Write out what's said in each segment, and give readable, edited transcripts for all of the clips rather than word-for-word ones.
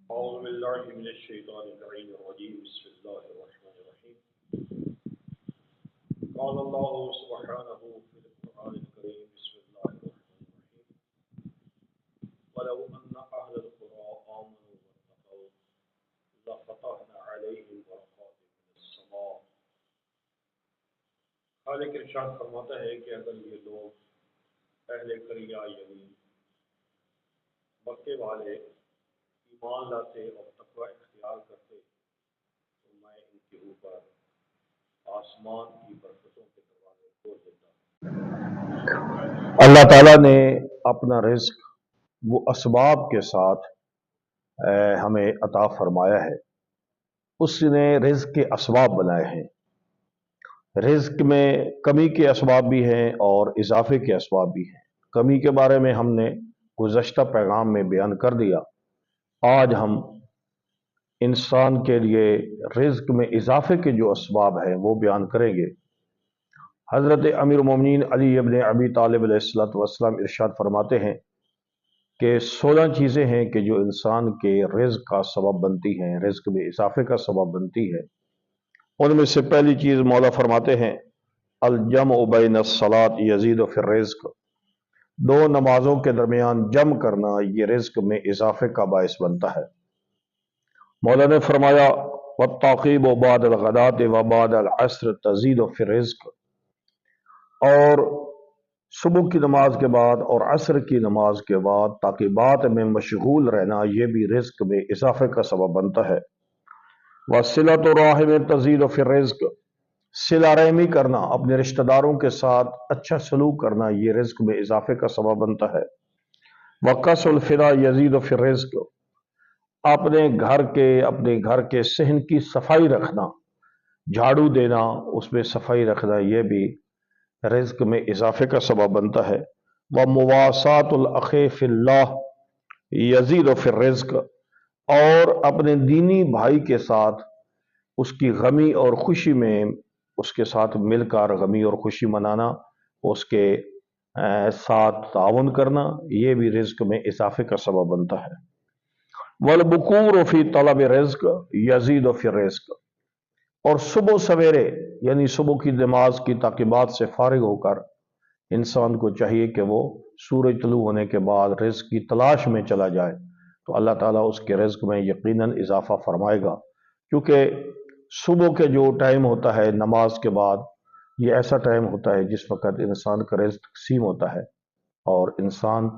أعوذ بالله من الشيطان اللعين الرجيم بسم الله الرحمن الرحيم قال الله سبحانه في القرآن الكريم بسم الله الرحمن الرحيم ولو أن أهل القرى آمنوا واتقوا لفتحنا عليهم بركات من السماء خالق ارشاد فرماتا ہے کہ اگر یہ لوگ اہل قریہ یعنی مکے والے ایمان لاتے اور تقوی اختیار کرتے تو میں ان کے اوپر آسمان کی برکتوں کے دروازے کھول دیتا۔ اللہ تعالیٰ نے اپنا رزق وہ اسباب کے ساتھ ہمیں عطا فرمایا ہے۔ اس نے رزق کے اسباب بنائے ہیں۔ رزق میں کمی کے اسباب بھی ہیں اور اضافے کے اسباب بھی ہیں۔ کمی کے بارے میں ہم نے گزشتہ پیغام میں بیان کر دیا۔ آج ہم انسان کے لیے رزق میں اضافے کے جو اسباب ہیں وہ بیان کریں گے۔ حضرت امیر المومنین علی ابن ابی طالب علیہ السلام ارشاد فرماتے ہیں کہ 16 چیزیں ہیں کہ جو انسان کے رزق کا سبب بنتی ہیں، رزق میں اضافے کا سبب بنتی ہے۔ ان میں سے پہلی چیز مولا فرماتے ہیں الجمع بین الصلاۃ یزید فی الرزق، دو نمازوں کے درمیان جمع کرنا یہ رزق میں اضافے کا باعث بنتا ہے۔ مولا نے فرمایا والتعقیب بعد الغداۃ وبعد العصر تزید فی الرزق، اور صبح کی نماز کے بعد اور عصر کی نماز کے بعد تعقیبات میں مشغول رہنا یہ بھی رزق میں اضافے کا سبب بنتا ہے۔ وصلۃ الرحم تزید فی الرزق، صلہ رحمی کرنا، اپنے رشتہ داروں کے ساتھ اچھا سلوک کرنا یہ رزق میں اضافے کا سبب بنتا ہے۔ وقص الفدا یزید فی الرزق، اپنے گھر کے صحن کی صفائی رکھنا، جھاڑو دینا، اس میں صفائی رکھنا یہ بھی رزق میں اضافے کا سبب بنتا ہے۔ ومواساۃ الاخ فی اللہ یزید فی الرزق، اور اپنے دینی بھائی کے ساتھ اس کی غمی اور خوشی میں اس کے ساتھ مل کر غمی اور خوشی منانا، اس کے ساتھ تعاون کرنا یہ بھی رزق میں اضافے کا سبب بنتا ہے۔ والبکور فی طلب رزق یزید فی الرزق، اور صبح سویرے یعنی صبح کی نماز کی تعقیبات سے فارغ ہو کر انسان کو چاہیے کہ وہ سورج طلوع ہونے کے بعد رزق کی تلاش میں چلا جائے، تو اللہ تعالیٰ اس کے رزق میں یقیناً اضافہ فرمائے گا، کیونکہ صبح کے جو ٹائم ہوتا ہے نماز کے بعد یہ ایسا ٹائم ہوتا ہے جس وقت انسان کا رزق تقسیم ہوتا ہے، اور انسان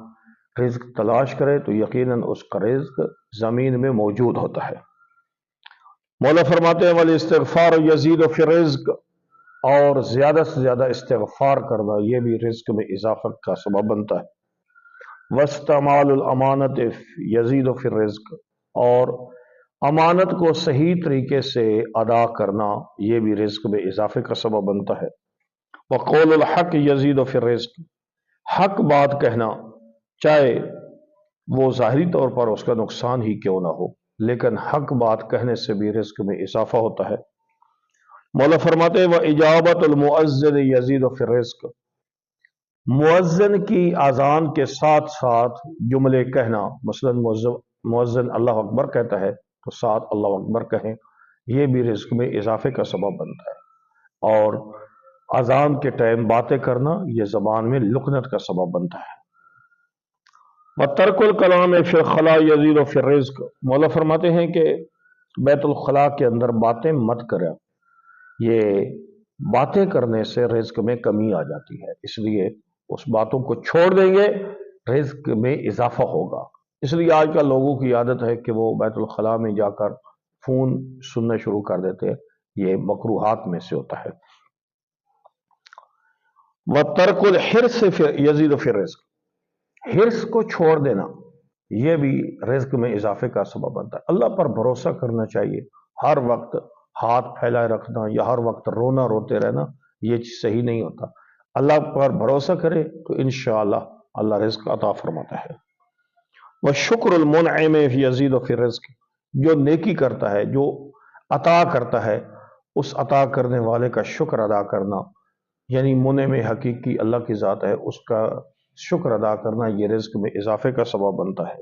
رزق تلاش کرے تو یقیناً اس کا رزق زمین میں موجود ہوتا ہے۔ مولا فرماتے ہیں والاستغفار یزید فی الرزق، اور زیادہ سے زیادہ استغفار کرنا یہ بھی رزق میں اضافہ کا سبب بنتا ہے۔ واستعمال الامانت یزید فی الرزق، اور امانت کو صحیح طریقے سے ادا کرنا یہ بھی رزق میں اضافے کا سبب بنتا ہے۔ وقول الحق یزید فی الرزق، حق بات کہنا چاہے وہ ظاہری طور پر اس کا نقصان ہی کیوں نہ ہو، لیکن حق بات کہنے سے بھی رزق میں اضافہ ہوتا ہے۔ مولا فرماتے ہیں وَإِجَابَةُ الْمُؤَذِّنِ يَزِيدُ فِي الرِّزْقِ، مؤذن کی اذان کے ساتھ ساتھ جملے کہنا، مثلا مؤذن اللہ اکبر کہتا ہے تو ساتھ اللہ اکبر کہیں، یہ بھی رزق میں اضافے کا سبب بنتا ہے۔ اور اذان کے ٹائم باتیں کرنا یہ زبان میں لکنت کا سبب بنتا ہے۔ وَتَرْكُ الْكَلَامِ فِي الْخَلَا يَزِيدُ فِي الرِّزْقِ، مولا فرماتے ہیں کہ بیت الخلاء کے اندر باتیں مت کریں، یہ باتیں کرنے سے رزق میں کمی آ جاتی ہے، اس لیے اس باتوں کو چھوڑ دیں گے رزق میں اضافہ ہوگا۔ اس لیے آج کل لوگوں کی عادت ہے کہ وہ بیت الخلاء میں جا کر فون سننا شروع کر دیتے ہیں، یہ مکروہات میں سے ہوتا ہے۔ وَتَرْكُ الْحِرْصِ يَزِيدُ فِي الرِّزْقِ، حرص کو چھوڑ دینا یہ بھی رزق میں اضافے کا سبب بنتا ہے۔ اللہ پر بھروسہ کرنا چاہیے، ہر وقت ہاتھ پھیلائے رکھنا یا ہر وقت روتے رہنا یہ چیز صحیح نہیں ہوتا۔ اللہ پر بھروسہ کرے تو انشاءاللہ اللہ رزق عطا فرماتا ہے۔ وَشُكْرُ الْمُنْعِمِ يَزِيدُ فِي الرِّزْقِ، جو نیکی کرتا ہے، جو عطا کرتا ہے، اس عطا کرنے والے کا شکر ادا کرنا، یعنی منعم حقیقی اللہ کی ذات ہے، اس کا شکر ادا کرنا یہ رزق میں اضافے کا سبب بنتا ہے۔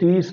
30